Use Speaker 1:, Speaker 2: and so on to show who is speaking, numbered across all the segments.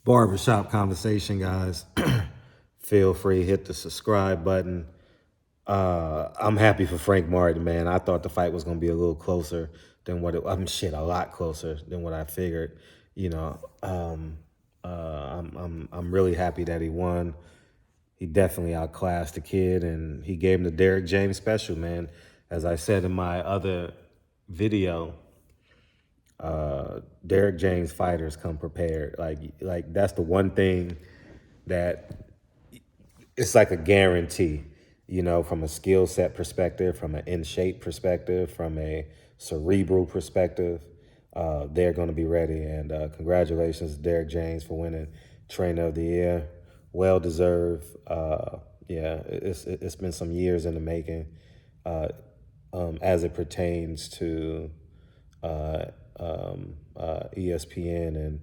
Speaker 1: Barbershop conversation, guys. Feel free, hit the subscribe button. I'm happy for Frank Martin, man. I thought the fight was going to be a little closer than what a lot closer than what I figured. You know, I'm really happy that he won. He definitely outclassed the kid, and he gave him the Derrick James special, man. As I said in my other video, Derrick James fighters come prepared. Like that's the one thing that it's like a guarantee, you know, from a skill set perspective, from an in shape perspective, from a cerebral perspective. They're going to be ready. And congratulations, Derrick James, for winning Trainer of the Year. Well deserved. Yeah, it's been some years in the making as it pertains to ESPN,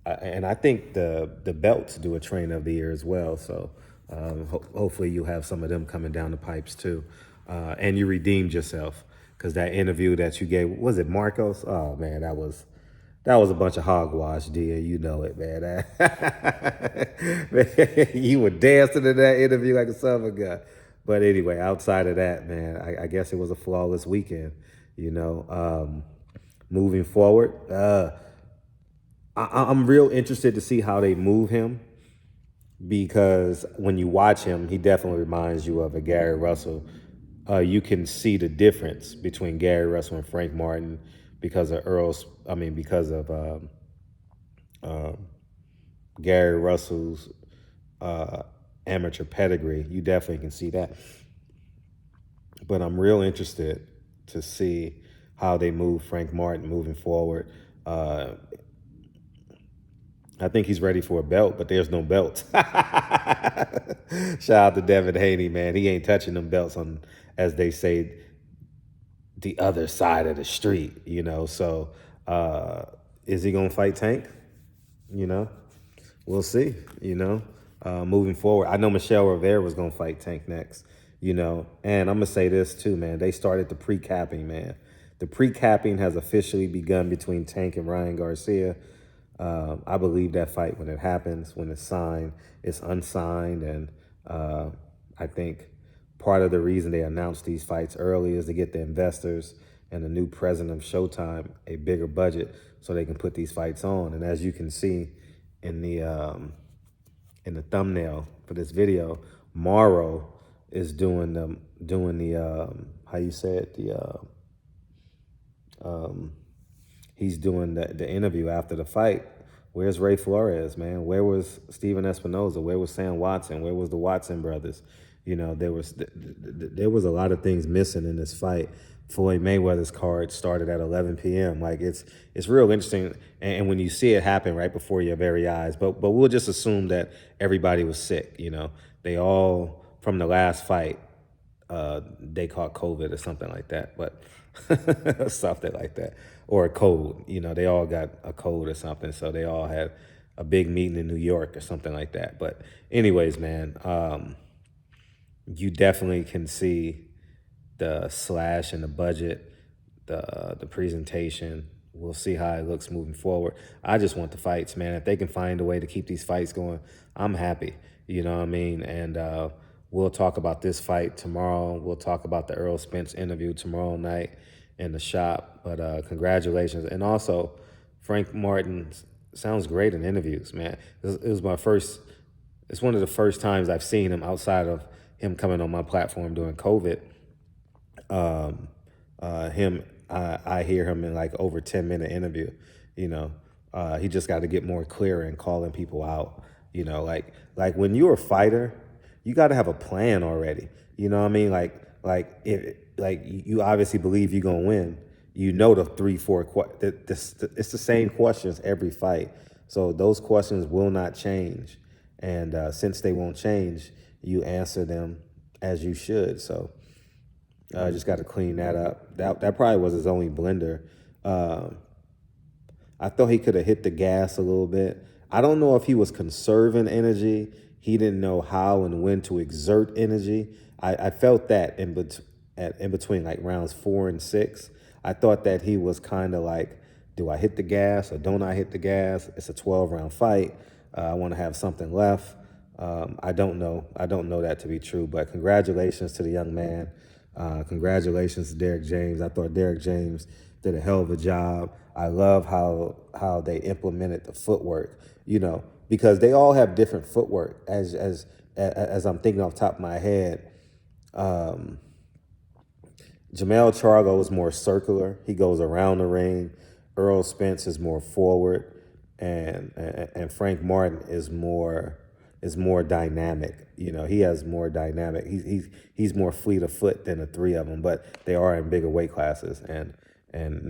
Speaker 1: and I think the belts do a Trainer of the Year as well. So hopefully you have some of them coming down the pipes too, and you redeemed yourself because that interview that you gave, was it Marcos? Oh man, that was a bunch of hogwash, dear. You know it, man. Man, you were dancing in that interview like a son of a gun. But anyway, outside of that, man, I guess it was a flawless weekend. You know, moving forward, I'm real interested to see how they move him, because when you watch him, he definitely reminds you of a Gary Russell. You can see the difference between Gary Russell and Frank Martin because of Gary Russell's amateur pedigree. You definitely can see that. But I'm real interested to see how they move Frank Martin moving forward. I think he's ready for a belt, but there's no belt. Shout out to Devin Haney, man. He ain't touching them belts on, as they say, the other side of the street, you know. So is he going to fight Tank? You know, we'll see, you know. Moving forward, I know Michelle Rivera was going to fight Tank next, you know. And I'm going to say this too, man. They started the pre-capping, man. The pre-capping has officially begun between Tank and Ryan Garcia. I believe that fight when it happens, when it's signed, it's unsigned. And I think part of the reason they announced these fights early is to get the investors and the new president of Showtime a bigger budget so they can put these fights on. And as you can see in the thumbnail for this video, Morrow is doing the how you say it, he's doing the interview after the fight. Where's Ray Flores, man? Where was Steven Espinoza? Where was Sam Watson? Where was the Watson brothers? You know, there was a lot of things missing in this fight. Floyd Mayweather's card started at 11 p.m. Like it's real interesting, and when you see it happen right before your very eyes. But we'll just assume that everybody was sick. You know, they all from the last fight, they caught COVID or something like that. But something like that, or a cold. You know, they all got a cold or something, so they all had a big meeting in New York or something like that. But anyways, man, you definitely can see the slash in the budget, the presentation. We'll see how it looks moving forward. I just want the fights, man. If they can find a way to keep these fights going, I'm happy. You know what I mean? And we'll talk about this fight tomorrow. We'll talk about the Earl Spence interview tomorrow night in the shop. But congratulations. And also, Frank Martin sounds great in interviews, man. It was it's one of the first times I've seen him outside of him coming on my platform during COVID. I hear him in like over 10-minute interview. You know, he just got to get more clear in calling people out. You know, like when you're a fighter, you got to have a plan already. You know what I mean? Like you obviously believe you're gonna win. You know the 3-4 it's the same questions every fight. So those questions will not change. And since they won't change, you answer them as you should. So I just got to clean that up. That probably was his only blender. I thought he could have hit the gas a little bit. I don't know if he was conserving energy. He didn't know how and when to exert energy. I felt that in between like rounds 4 and 6. I thought that he was kind of like, do I hit the gas or don't I hit the gas? It's a 12-round fight. I want to have something left. I don't know. I don't know that to be true, but congratulations to the young man. Congratulations to Derrick James. I thought Derrick James did a hell of a job. I love how they implemented the footwork, because they all have different footwork. As I'm thinking off the top of my head, Jamel Charlo is more circular. He goes around the ring. Earl Spence is more forward, and Frank Martin is more dynamic. He has more dynamic. He's more fleet of foot than the three of them, but they are in bigger weight classes, and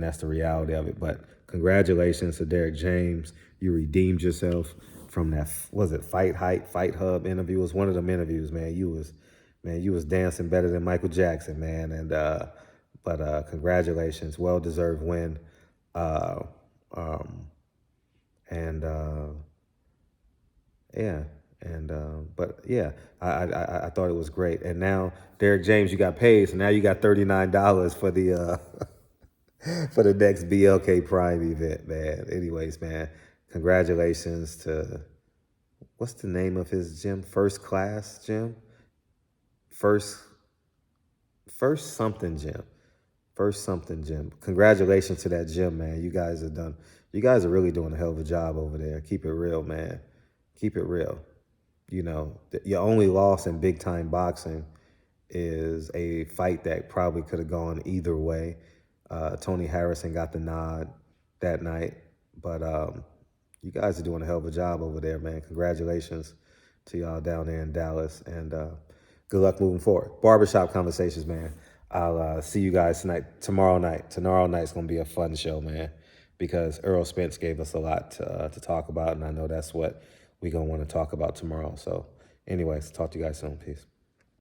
Speaker 1: that's the reality of it. But congratulations to Derrick James. You redeemed yourself from that. Was it Fight Hub interview? It was one of them interviews, man. You was dancing better than Michael Jackson, man. And but congratulations, well deserved win. And yeah, but yeah, I thought it was great. And now Derrick James, you got paid, so now you got $39 for the for the next BLK Prime event, man. Anyways, man, congratulations to, what's the name of his gym? First Class Gym. First something gym. First something gym. Congratulations to that gym, man. You guys are really doing a hell of a job over there. Keep it real, man. Keep it real. Your only loss in big time boxing is a fight that probably could have gone either way. Tony Harrison got the nod that night, but you guys are doing a hell of a job over there, man. Congratulations to y'all down there in Dallas, and good luck moving forward. Barbershop Conversations, man. I'll see you guys tomorrow night. Tomorrow night's going to be a fun show, man, because Earl Spence gave us a lot to talk about, and I know that's what we're going to want to talk about tomorrow. So anyways, talk to you guys soon. Peace.